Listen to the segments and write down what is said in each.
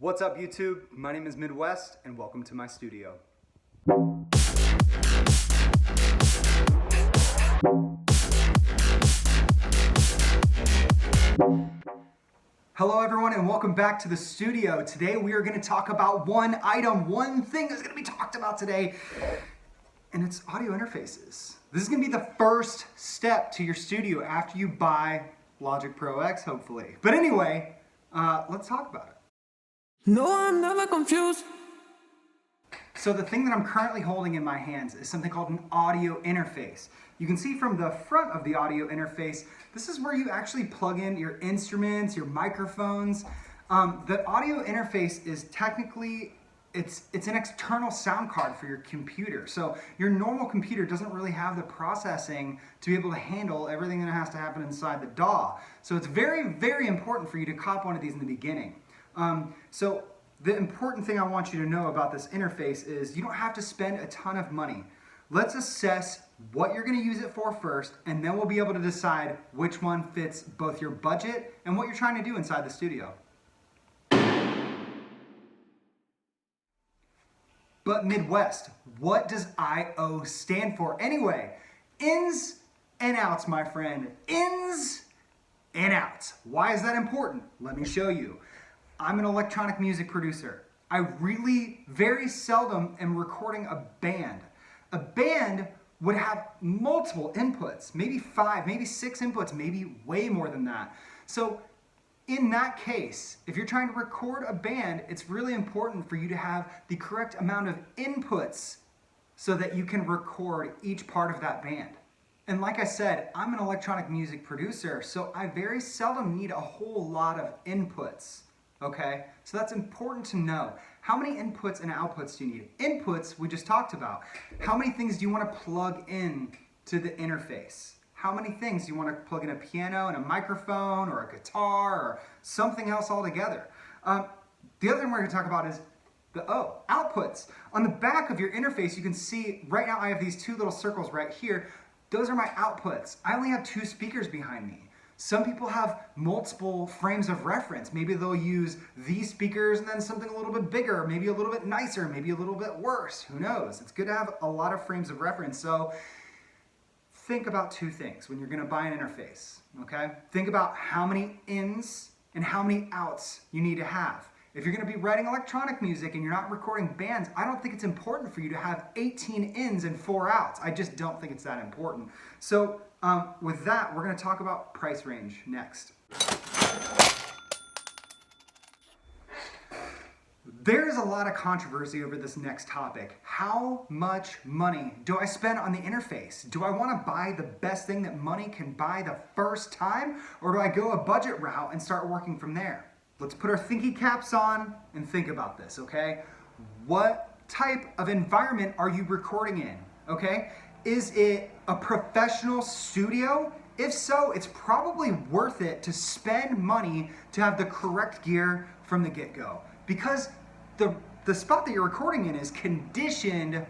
What's up, YouTube? My name is Midwest, and welcome to my studio. Hello everyone, and welcome back to the studio. Today we are going to talk about one thing that's going to be talked about today, and it's audio interfaces. This is going to be the first step to your studio after you buy Logic Pro X, hopefully. But anyway, let's talk about it. No, I'm never confused. So the thing that I'm currently holding in my hands is something called an audio interface. You can see from the front of the audio interface, this is where you actually plug in your instruments, your microphones. The audio interface is technically, it's an external sound card for your computer. So your normal computer doesn't really have the processing to be able to handle everything that has to happen inside the DAW. So it's very, very important for you to cop one of these in the beginning. So the important thing I want you to know about this interface is you don't have to spend a ton of money. Let's assess what you're going to use it for first, and then we'll be able to decide which one fits both your budget and what you're trying to do inside the studio. But Midwest, what does I.O. stand for anyway? Ins and outs, my friend. Ins and outs. Why is that important? Let me show you. I'm an electronic music producer. I really very seldom am recording a band. A band would have multiple inputs, maybe 5, maybe 6 inputs, maybe way more than that. So in that case, if you're trying to record a band, it's really important for you to have the correct amount of inputs so that you can record each part of that band. And like I said, I'm an electronic music producer, so I very seldom need a whole lot of inputs. Okay, so that's important to know. How many inputs and outputs do you need? Inputs, we just talked about. How many things do you want to plug in to the interface? How many things do you want to plug in a piano and a microphone or a guitar or something else altogether? The other thing we're going to talk about is the outputs. On the back of your interface, you can see right now I have these 2 little circles right here. Those are my outputs. I only have 2 speakers behind me. Some people have multiple frames of reference. Maybe they'll use these speakers and then something a little bit bigger, maybe a little bit nicer, maybe a little bit worse. Who knows? It's good to have a lot of frames of reference. So think about 2 things when you're going to buy an interface, okay? Think about how many ins and how many outs you need to have. If you're going to be writing electronic music and you're not recording bands, I don't think it's important for you to have 18 ins and 4 outs. I just don't think it's that important. So with that, we're going to talk about price range next. There's a lot of controversy over this next topic. How much money do I spend on the interface? Do I want to buy the best thing that money can buy the first time? Or do I go a budget route and start working from there? Let's put our thinking caps on and think about this, okay? What type of environment are you recording in, okay? Is it a professional studio? If so, it's probably worth it to spend money to have the correct gear from the get-go, because the spot that you're recording in is conditioned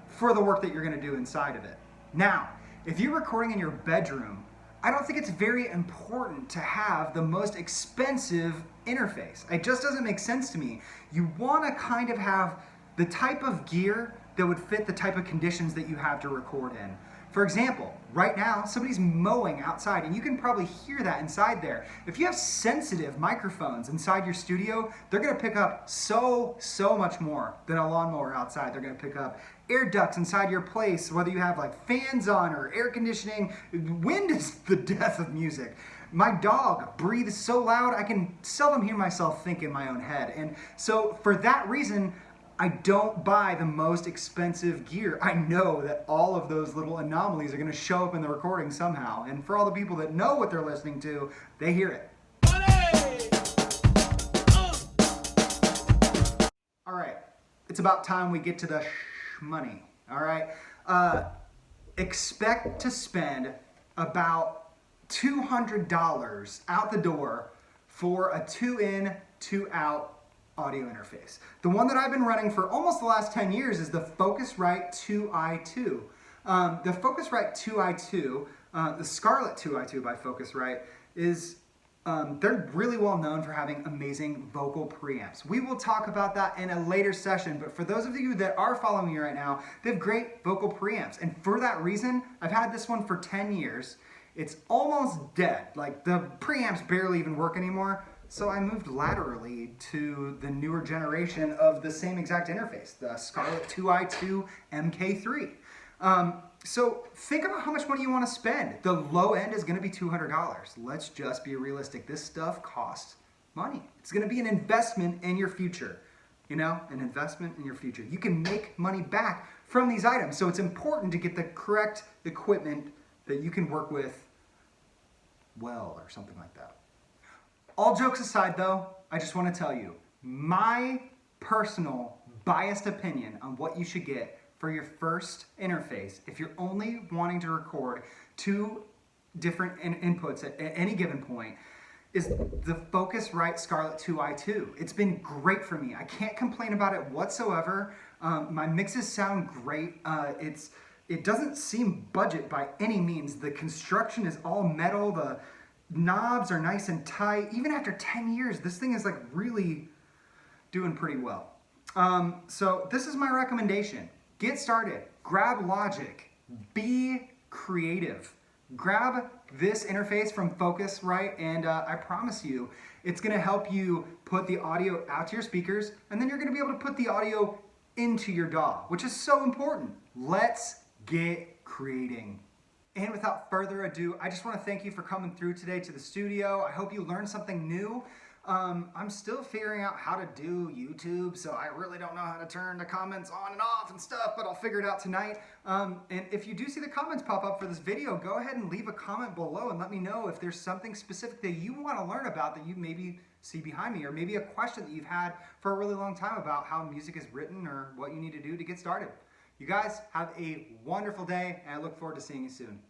for the work that you're gonna do inside of it. Now, if you're recording in your bedroom, I don't think it's very important to have the most expensive interface. It just doesn't make sense to me. You wanna kind of have the type of gear that would fit the type of conditions that you have to record in. For example, right now, somebody's mowing outside, and you can probably hear that inside there. If you have sensitive microphones inside your studio, they're gonna pick up so much more than a lawnmower outside. They're gonna pick up air ducts inside your place, whether you have like fans on or air conditioning. Wind is the death of music. My dog breathes so loud, I can seldom hear myself think in my own head. And so for that reason, I don't buy the most expensive gear. I know that all of those little anomalies are gonna show up in the recording somehow. And for all the people that know what they're listening to, they hear it. All right, it's about time we get to the money, all right? Expect to spend about $200 out the door for a 2-in, 2-out audio interface. The one that I've been running for almost the last 10 years is the Focusrite 2i2. The Focusrite 2i2, the Scarlett 2i2 by Focusrite, is They're really well known for having amazing vocal preamps. We will talk about that in a later session, but for those of you that are following me right now, they have great vocal preamps. And for that reason, I've had this one for 10 years. It's almost dead. Like the preamps barely even work anymore. So I moved laterally to the newer generation of the same exact interface, the Scarlett 2i2 MK3. So think about how much money you want to spend. The low end is going to be $200. Let's just be realistic. This stuff costs money. It's going to be an investment in your future. You know, an investment in your future. You can make money back from these items. So it's important to get the correct equipment that you can work with well or something like that. All jokes aside though, I just want to tell you, my personal biased opinion on what you should get for your first interface, if you're only wanting to record two different inputs at any given point, is the Focusrite Scarlett 2i2. It's been great for me. I can't complain about it whatsoever. My mixes sound great. It doesn't seem budget by any means. The construction is all metal. The knobs are nice and tight. Even after 10 years, this thing is like really doing pretty well. So this is my recommendation. Get started, grab Logic, be creative. Grab this interface from Focusrite and I promise you, it's gonna help you put the audio out to your speakers and then you're gonna be able to put the audio into your DAW, which is so important. Let's get creating. And without further ado, I just want to thank you for coming through today to the studio. I hope you learned something new. I'm still figuring out how to do YouTube, so I really don't know how to turn the comments on and off and stuff, but I'll figure it out tonight. And if you do see the comments pop up for this video, go ahead and leave a comment below and let me know if there's something specific that you want to learn about that you maybe see behind me, or maybe a question that you've had for a really long time about how music is written or what you need to do to get started. You guys have a wonderful day, and I look forward to seeing you soon.